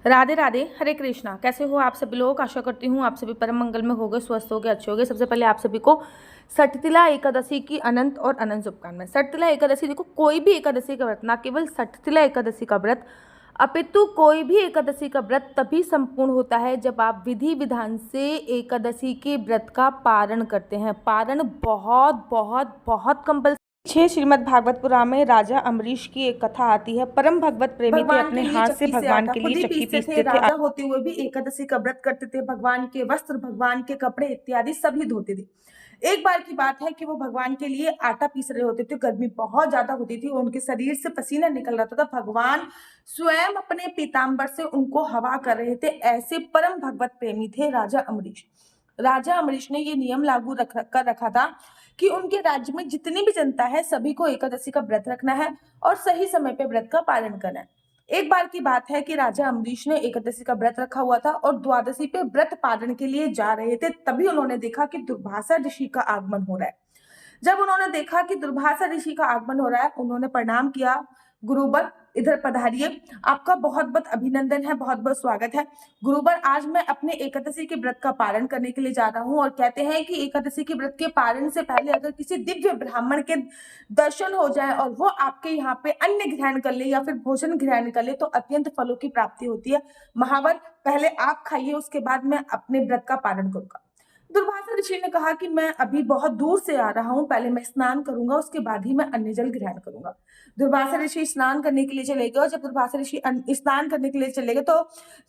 राधे राधे, हरे कृष्णा। कैसे हो आप सभी लोग? आशा करती हूँ आप सभी परम मंगल में होगे, स्वस्थ होगे, अच्छे होगे। सबसे पहले आप सभी को सठतिला एकादशी की अनंत और अनंत शुभकामनाएं। सठतिला एकादशी, देखो कोई भी एकादशी का व्रत, ना केवल सठतिला एकादशी का व्रत, अपितु कोई भी एकादशी का व्रत तभी संपूर्ण होता है जब आप विधि विधान से एकादशी के व्रत का पारण करते हैं। पारण बहुत बहुत बहुत कंपल्सरी। श्रीमद् भागवत पुराण में राजा अम्बरीश की एक कथा आती है। परम भगवत प्रेमी थे, अपने हाथ से भगवान के लिए चक्की पीसते थे। राजा होते हुए भी एकादशी का व्रत करते थे। भगवान के वस्त्र, भगवान के कपड़े इत्यादि सभी धोते थे। एक बार की बात है कि वो भगवान के लिए आटा पीस रहे होते थे। गर्मी बहुत ज्यादा होती थी, उनके शरीर से पसीना निकल रहा था। भगवान स्वयं अपने पीताम्बर से उनको हवा कर रहे थे। ऐसे परम भगवत प्रेमी थे राजा अम्बरीश। राजा अम्बरीश ने ये नियम लागू कर रखा था कि उनके राज्य में जितनी भी जनता है सभी को एकादशी का व्रत रखना है और सही समय पे व्रत का पालन करना है। एक बार की बात है कि राजा अम्बरीश ने एकादशी का व्रत रखा हुआ था और द्वादशी पे व्रत पालन के लिए जा रहे थे। तभी उन्होंने देखा कि दुर्वासा ऋषि का आगमन हो रहा है। जब उन्होंने देखा कि दुर्वासा ऋषि का आगमन हो रहा है, उन्होंने प्रणाम किया। गुरुवर, इधर पधारिए, आपका बहुत बहुत अभिनंदन है, बहुत बहुत स्वागत है। गुरुवर, आज मैं अपने एकादशी के व्रत का पालन करने के लिए जा रहा हूँ और कहते हैं कि एकादशी के व्रत के पालन से पहले अगर किसी दिव्य ब्राह्मण के दर्शन हो जाए और वो आपके यहाँ पे अन्न ग्रहण कर ले या फिर भोजन ग्रहण कर ले तो अत्यंत फलों की प्राप्ति होती है। महावर, पहले आप खाइए, उसके बाद मैं अपने व्रत का पालन करूंगा। दुर्वासा ऋषि ने कहा कि मैं अभी बहुत दूर से आ रहा हूं, पहले मैं स्नान करूंगा, उसके बाद ही मैं अन्न जल ग्रहण करूंगा। दुर्वासा ऋषि स्नान करने के लिए चले गए और जब दुर्वासा ऋषि स्नान करने के लिए चले गए तो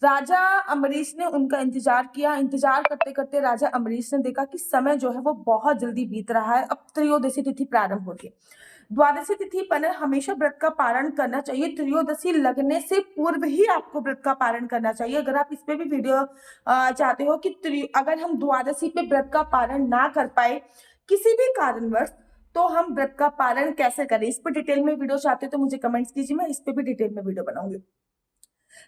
राजा अम्बरीश ने उनका इंतजार किया। इंतजार करते करते राजा अम्बरीश ने देखा कि समय जो है वो बहुत जल्दी बीत रहा है। अब त्रयोदशी तिथि प्रारंभ होती है। द्वादशी तिथि पर हमेशा व्रत का पारण करना चाहिए। त्रयोदशी लगने से पूर्व ही आपको व्रत का पारण करना चाहिए। अगर आप इस पे भी वीडियो चाहते हो कि अगर हम द्वादशी पे व्रत का पारण ना कर पाए किसी भी कारणवश, तो हम व्रत का पारण कैसे करें, इस पे डिटेल में वीडियो चाहते हो तो मुझे कमेंट्स कीजिए, मैं इस पे भी डिटेल में वीडियो बनाऊंगी।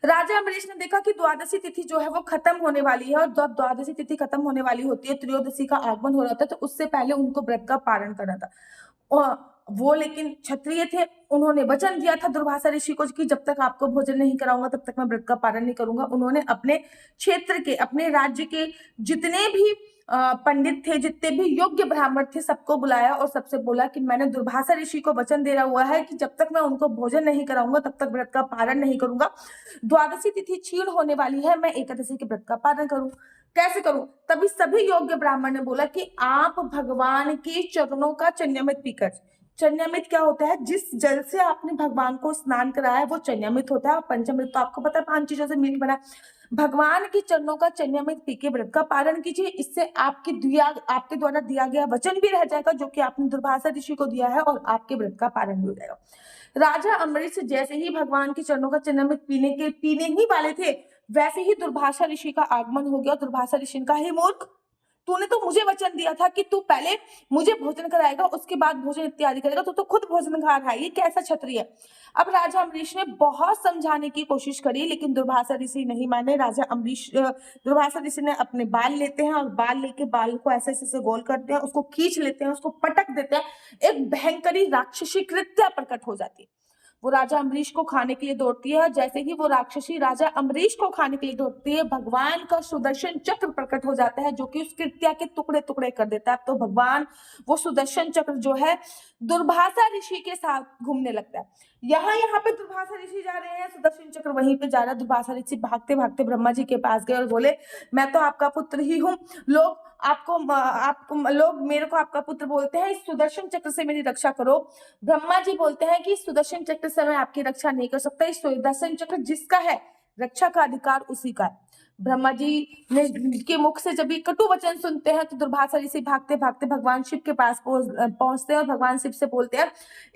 राजा अम्बरीश ने देखा कि द्वादशी तिथि जो है वो खत्म होने वाली है और जब द्वादशी तिथि खत्म होने वाली होती है, त्रयोदशी का आगमन हो रहा था, तो उससे पहले उनको व्रत का पारण करना था। वो लेकिन क्षत्रिय थे, उन्होंने वचन दिया था दुर्वासा ऋषि को कि जब तक आपको भोजन नहीं कराऊंगा तब तक मैं व्रत का पालन नहीं करूंगा। उन्होंने अपने क्षेत्र के, अपने राज्य के जितने भी पंडित थे, जितने भी योग्य ब्राह्मण थे, सबको बुलाया और सबसे बोला कि मैंने दुर्वासा ऋषि को वचन दे रहा हुआ है कि जब तक मैं उनको भोजन नहीं कराऊंगा तब तक व्रत का पालन नहीं करूंगा। द्वादशी तिथि क्षीण होने वाली है, मैं एकादशी के व्रत का पालन करूं, कैसे करूं? तभी सभी योग्य ब्राह्मण ने बोला कि आप भगवान के चरणों का चन्यामृत पीकर, चन्यामृत क्या होता है? जिस जल से आपने भगवान को स्नान कराया है वो चन्यामृत होता है। और पंचामृत तो आपको पता है 5 चीजों से मिलकर बना। भगवान के चरणों का चन्यामृत पी के व्रत का पारण कीजिए। इससे आपके द्वारा दिया गया वचन भी रह जाएगा जो कि आपने दुर्वासा ऋषि को दिया है और आपके व्रत का पारण भी हो जाएगा। राजा अम्बरीश जैसे ही भगवान के चरणों का चन्यामृत पीने ही वाले थे, वैसे ही दुर्वासा ऋषि का आगमन हो गया। दुर्वासा ऋषि का, हे मूर्ख, तूने तो मुझे वचन दिया था कि तू पहले मुझे भोजन कराएगा, उसके बाद भोजन इत्यादि करेगा, तो खुद भोजन खा रहा है, ये कैसा क्षत्रिय है? अब राजा अम्बरीश ने बहुत समझाने की कोशिश करी लेकिन दुर्वासा ऋषि नहीं माने। दुर्वासा ऋषि ने अपने बाल लेते हैं और बाल लेके बाल को ऐसे ऐसे गोल करते हैं, उसको खींच लेते हैं, उसको पटक देते हैं। एक भयंकरी राक्षसी कृत्या प्रकट हो जाती है। वो राजा अम्बरीश को खाने के लिए दौड़ती है। जैसे ही वो राक्षसी राजा अम्बरीश को खाने के लिए दौड़ती है, भगवान का सुदर्शन चक्र प्रकट हो जाता है जो कि उस कृत्या के टुकड़े टुकड़े कर देता है। तो भगवान वो सुदर्शन चक्र जो है दुर्वासा ऋषि के साथ घूमने लगता है। यहाँ पे दुर्वासा ऋषि जा रहे हैं, सुदर्शन चक्र वहीं पे जा रहा है। दुर्वासा ऋषि भागते भागते ब्रह्मा जी के पास गए और बोले, मैं तो आपका पुत्र ही हूँ, लोग मेरे को आपका पुत्र बोलते हैं, इस सुदर्शन चक्र से मेरी रक्षा करो। ब्रह्मा जी बोलते हैं कि सुदर्शन चक्र से मैं आपकी रक्षा नहीं कर सकता, इस सुदर्शन चक्र जिसका है रक्षा का अधिकार उसी का है। ब्रह्मा जी ने के मुख से जब ये कटु वचन सुनते हैं तो दुर्वासा ऋषि भागते भागते भगवान शिव के पास पहुंचते हैं और भगवान शिव से बोलते हैं,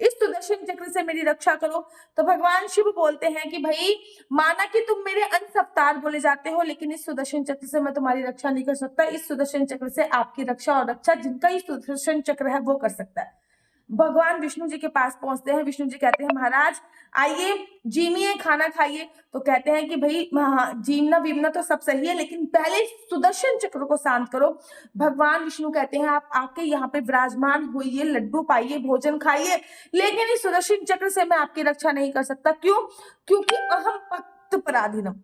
इस सुदर्शन चक्र से मेरी रक्षा करो। तो भगवान शिव बोलते हैं कि भाई, माना कि तुम मेरे अंश अवतार बोले जाते हो, लेकिन इस सुदर्शन चक्र से मैं तुम्हारी रक्षा नहीं कर सकता। इस सुदर्शन चक्र से आपकी रक्षा और रक्षा जिनका इस सुदर्शन चक्र है वो कर सकता है। भगवान विष्णु जी के पास पहुंचते हैं। विष्णु जी कहते हैं, महाराज आइए, जीमिए, खाना खाइए। तो कहते हैं कि भाई जीमना वीमना तो सब सही है, लेकिन पहले सुदर्शन चक्र को शांत करो। भगवान विष्णु कहते हैं, आप आके यहाँ पे विराजमान होइए, लड्डू पाइए, भोजन खाइए, लेकिन इस सुदर्शन चक्र से मैं आपकी रक्षा नहीं कर सकता। क्यों? क्योंकि अहम भक्त पराधीनम।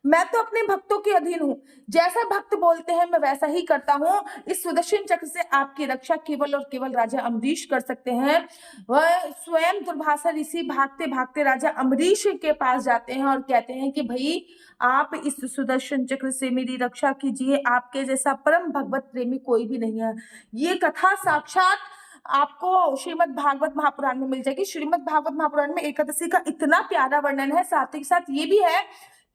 मैं तो अपने भक्तों के अधीन हूँ, जैसा भक्त बोलते हैं मैं वैसा ही करता हूँ। इस सुदर्शन चक्र से आपकी रक्षा केवल और केवल राजा अम्बरीश कर सकते हैं। वह स्वयं दुर्वासा ऋषि भागते भागते राजा अम्बरीश के पास जाते हैं और कहते हैं कि भाई आप इस सुदर्शन चक्र से मेरी रक्षा कीजिए, आपके जैसा परम भगवत प्रेमी कोई भी नहीं है। ये कथा साक्षात आपको श्रीमद् भागवत महापुराण में मिल जाएगी। श्रीमद् भागवत महापुराण में एकादशी का इतना प्यारा वर्णन है, साथ ही साथ ये भी है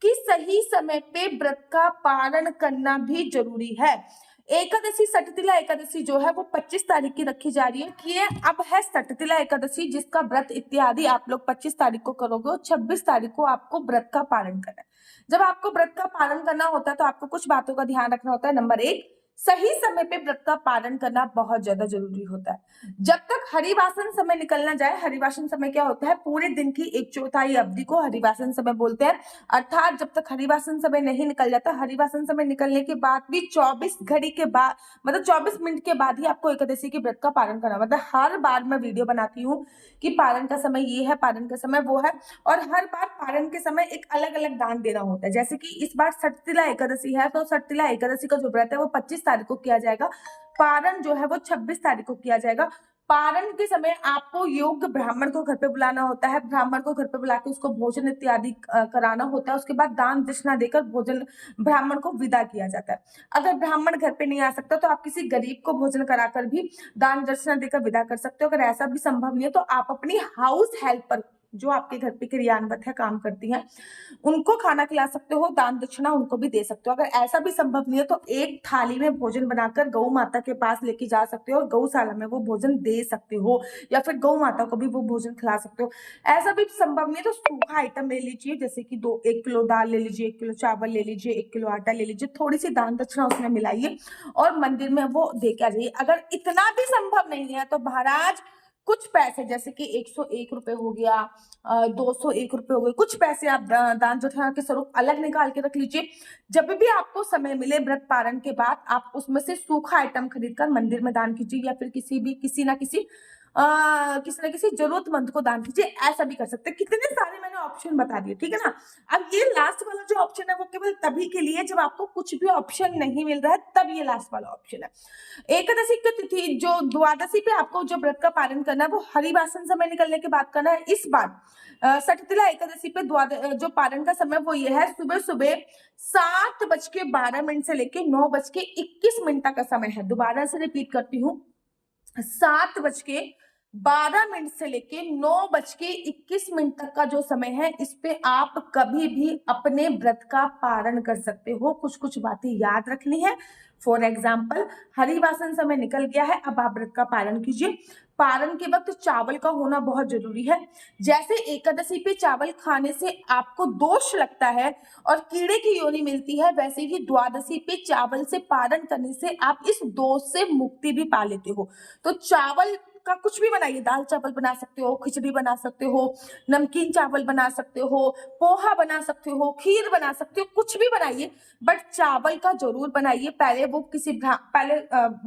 कि सही समय पे व्रत का पालन करना भी जरूरी है। एकादशी सटतिला एकादशी जो है वो 25 तारीख की रखी जा रही है कि ये अब है सटतिला एकादशी, जिसका व्रत इत्यादि आप लोग 25 तारीख को करोगे और 26 तारीख को आपको व्रत का पालन करना है। जब आपको व्रत का पालन करना होता है तो आपको कुछ बातों का ध्यान रखना होता है। नंबर 1, सही समय पे व्रत का पालन करना बहुत ज्यादा जरूरी होता है। जब तक हरिवासन समय निकल ना जाए, हरिवासन समय क्या होता है, पूरे दिन की 1/4 अवधि को हरिवासन समय बोलते हैं। अर्थात जब तक हरिवासन समय नहीं निकल जाता, हरिवासन समय निकलने के बाद भी 24 घड़ी के बाद, मतलब 24 मिनट के बाद ही आपको एकादशी के व्रत का पालन करना। मतलब हर बार मैं वीडियो बनाती हूँ कि पालन का समय ये है, पालन का समय वो है, और हर बार पालन के समय एक अलग अलग दान देना होता है। जैसे कि इस बार सटतिला एकादशी है तो सटतिला एकादशी का जो व्रत है वो 25 तारीख को किया जाएगा, पारण जो है वो 26 तारीख को किया जाएगा। पारण के समय आपको योग्य ब्राह्मण को घर पे बुलाना होता है, ब्राह्मण को घर पे बुला के उसको भोजन इत्यादि कराना होता है। उसके बाद दान दक्षिणा देकर भोजन ब्राह्मण को विदा किया जाता है। अगर ब्राह्मण घर पे नहीं आ सकता तो आप किसी गरीब को भोजन कराकर भी दान दक्षिणा देकर विदा कर सकते हो। अगर ऐसा भी संभव नहीं है तो आप अपनी हाउस हेल्पर जो आपके घर पे क्रियान्वित है, काम करती हैं, उनको खाना खिला सकते हो, दान दक्षिणा उनको भी दे सकते हो। अगर ऐसा भी संभव नहीं है तो एक थाली में भोजन बनाकर गौ माता के पास लेके जा सकते हो और गौशाला में वो भोजन दे सकते हो, या फिर गौ माता को भी वो भोजन खिला सकते हो। ऐसा भी संभव नहीं है तो सूखा आइटम ले लीजिए, जैसे कि 1 किलो दाल ले लीजिए, 1 किलो चावल ले लीजिए, 1 किलो आटा ले लीजिए, थोड़ी सी दान दक्षिणा उसमें मिलाइए और मंदिर में वो दे के आ जाइए। अगर इतना भी संभव नहीं है तो महाराज कुछ पैसे, जैसे कि 101 रुपए हो गया, 201 रुपए हो गए, कुछ पैसे आप दान दक्षिणा के स्वरूप अलग निकाल के रख लीजिए। जब भी आपको समय मिले व्रत पारण के बाद, आप उसमें से सूखा आइटम खरीदकर मंदिर में दान कीजिए, या फिर किसी ना किसी जरूरतमंद को दान कीजिए। ऐसा भी कर सकते हैं। कितने सारे मैंने ऑप्शन बता दिए, ठीक है ना। अब ये लास्ट वाला जो ऑप्शन है वो केवल तभी के लिए जब आपको कुछ भी ऑप्शन नहीं मिल रहा है, तब ये लास्ट वाला ऑप्शन है। एकादशी की तिथि जो द्वादशी पे आपको जो व्रत का पालन करना है वो हरिवासन समय निकलने के बाद करना है। इस बार सटतिला एकादशी पे जो पारण का समय वो ये है, सुबह सुबह 7:12 से लेके 9:21 तक का समय है। दोबारा से रिपीट करती हूँ, 7:12 से लेके 9:21 तक का जो समय है, इस पे आप कभी भी अपने व्रत का पारण कर सकते हो। कुछ कुछ बातें याद रखनी है। फॉर एग्जाम्पल, हरिवासन समय निकल गया है, अब आप व्रत का पारण कीजिए। पारण के वक्त चावल का होना बहुत जरूरी है। जैसे एकादशी पे चावल खाने से आपको दोष लगता है और कीड़े की योनि मिलती है, वैसे ही द्वादशी पे चावल से पारण करने से आप इस दोष से मुक्ति भी पा लेते हो। तो चावल का कुछ भी बनाइए, दाल चावल बना सकते हो, खिचड़ी बना सकते हो, नमकीन चावल बना सकते हो, पोहा बना सकते हो, खीर बना सकते हो, कुछ भी बनाइए, बट चावल का जरूर बनाइए। पहले वो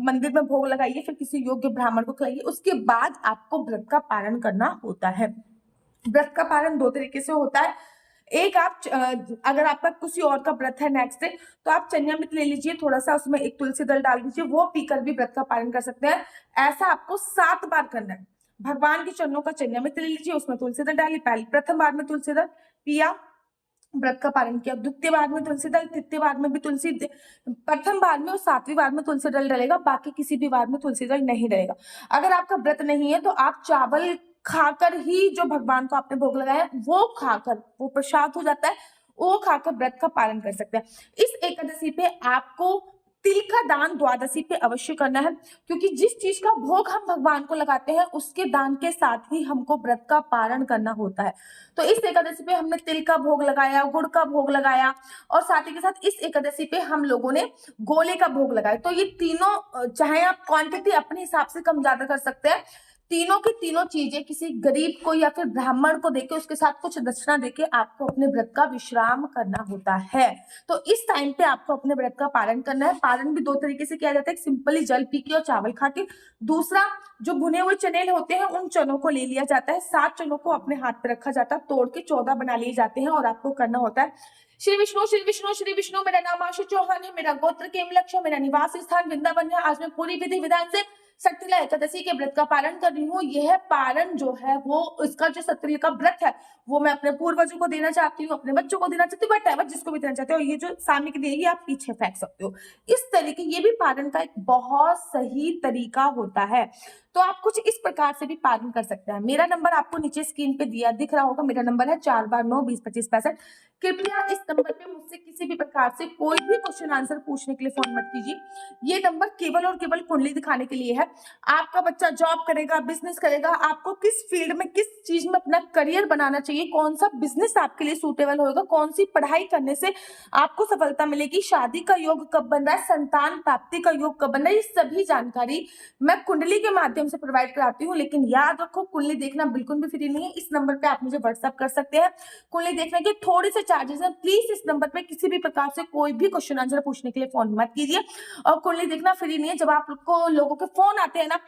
मंदिर में भोग लगाइए, फिर किसी योग्य ब्राह्मण को खिलाइए, उसके बाद आपको व्रत का पालन करना होता है। व्रत का पालन 2 तरीके से होता है। एक, आप अगर आपका किसी और का व्रत है नेक्स्ट डे, तो आप चन्यामृत ले लीजिए, थोड़ा सा उसमें एक तुलसी दल डाल दीजिए, वो पीकर भी व्रत का पालन कर सकते हैं। ऐसा आपको 7 बार करना है। भगवान के चरणों का चन्यामृत ले लीजिए, उसमें तुलसी दल डालिए। पहले प्रथम बार में तुलसी दल पिया, व्रत का पालन किया। द्वितीय बार में तुलसी दल, तृतीय बार में भी प्रथम बार में और 7वीं बार में तुलसी दल डलेगा, बाकी किसी भी बार में तुलसी दल नहीं डलेगा। अगर आपका व्रत नहीं है तो आप चावल खाकर ही, जो भगवान को आपने भोग लगाया वो खाकर, वो प्रसाद हो जाता है, वो खाकर व्रत का पालन कर सकते हैं। इस एकादशी पे आपको तिल का दान द्वादशी पे अवश्य करना है, क्योंकि जिस चीज का भोग हम भगवान को लगाते हैं उसके दान के साथ ही हमको व्रत का पारण करना होता है। तो इस एकादशी पे हमने तिल का भोग लगाया, गुड़ का भोग लगाया, और साथ ही के साथ इस एकादशी पे हम लोगों ने गोले का भोग लगाया। तो ये तीनों, चाहे आप क्वांटिटी अपने हिसाब से कम ज्यादा कर सकते हैं, तीनों की तीनों चीजें किसी गरीब को या फिर ब्राह्मण को देके उसके साथ कुछ दक्षिणा देके आपको अपने व्रत का विश्राम करना होता है। तो इस टाइम पे आपको अपने व्रत का पालन करना है। पालन भी दो तरीके से किया जाता है, सिंपली जल पी के और चावल खा के। दूसरा, जो भुने हुए चने होते हैं उन चनों को ले लिया जाता है, 7 चनों को अपने हाथ पे रखा जाता है, तोड़ के 14 बना लिए जाते हैं और आपको करना होता है श्री विष्णु श्री विष्णु श्री विष्णु। मेरा नाम आशु चौहान है, मेरा गोत्र केमलक्ष है, मेरा निवास स्थान वृंदावन है। आज मैं पूरी विधि विधान से सटतिला एकादशी के व्रत का पालन कर रही हूँ। यह पालन जो है वो इसका जो सटतिला का व्रत है वो मैं अपने पूर्वजों को देना चाहती हूँ, अपने बच्चों को देना चाहती हूँ, बट जिसको भी देना चाहते हो। ये जो सामने देगी आप पीछे फेंक सकते हो। इस तरीके ये भी पालन का एक बहुत सही तरीका होता है। तो आप कुछ इस प्रकार से भी पालन कर सकते हैं। मेरा नंबर आपको नीचे स्क्रीन पे दिख रहा होगा। मेरा नंबर है 429202565। कृपया इस नंबर पे मुझसे किसी भी प्रकार से कोई भी क्वेश्चन आंसर पूछने के लिए फोन मत कीजिए। ये नंबर केवल और केवल कुंडली दिखाने के लिए है। आपका बच्चा जॉब करेगा, बिजनेस करेगा, आपको किस फील्ड में किस चीज में अपना करियर बनाना चाहिए, कौन सा बिजनेस आपके लिए सूटेबल होगा, कौन सी पढ़ाई करने से आपको सफलता मिलेगी, शादी का योग कब बन रहा है, संतान प्राप्ति का योग कब बन रहा है, ये सभी जानकारी मैं कुंडली के माध्यम से प्रोवाइड कराती हूँ। लेकिन याद रखो, कुंडली देखना बिल्कुल भी फ्री नहीं है। इस नंबर पे आप मुझे व्हाट्सएप कर सकते हैं। कुंडली देखने के थोड़े से चार्जेस हैं। प्लीज इस नंबर पे किसी भी प्रकार से कोई भी क्वेश्चन आंसर पूछने के लिए फोन मत कीजिए। और कुंडली देखना फ्री नहीं है। जब आपको लोगों के फोन आते हैं ना,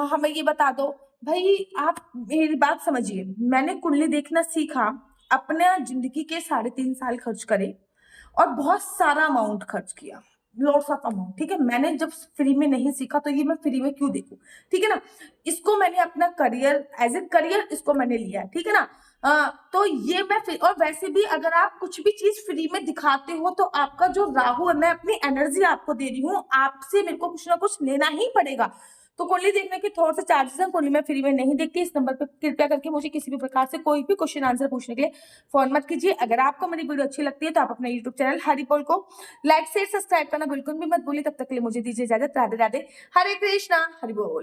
हमें ये बता दो भाई, आप मेरी बात समझिए। मैंने कुंडली देखना सीखा, अपने जिंदगी के 3.5 साल खर्च करे और बहुत सारा अमाउंट खर्च किया, लॉट्स ऑफ अमाउंट। ठीक है, मैंने जब फ्री में नहीं सीखा तो ये मैं फ्री में क्यों देखूं? ठीक है ना, इसको मैंने अपना करियर एज ए करियर इसको मैंने लिया है। ठीक है ना, तो ये मैं और वैसे भी अगर आप कुछ भी चीज फ्री में दिखाते हो तो आपका जो राहु है, मैं अपनी एनर्जी आपको दे रही हूँ, आपसे मेरे को कुछ ना कुछ लेना ही पड़ेगा। तो कुंडली देखने के थोड़े से चार्जेस हैं। कुंडली में फ्री में नहीं देखती। इस नंबर पर कृपया करके मुझे किसी भी प्रकार से कोई भी क्वेश्चन आंसर पूछने के लिए फोन मत कीजिए। अगर आपको मेरी वीडियो अच्छी लगती है तो आप अपने यूट्यूब चैनल हरिपोल को लाइक शेयर सब्सक्राइब करना बिल्कुल भी मत भूलिए। तब तक के लिए मुझे दीजिए इजाजत। राधे राधे, हरे कृष्णा, हरि बोल।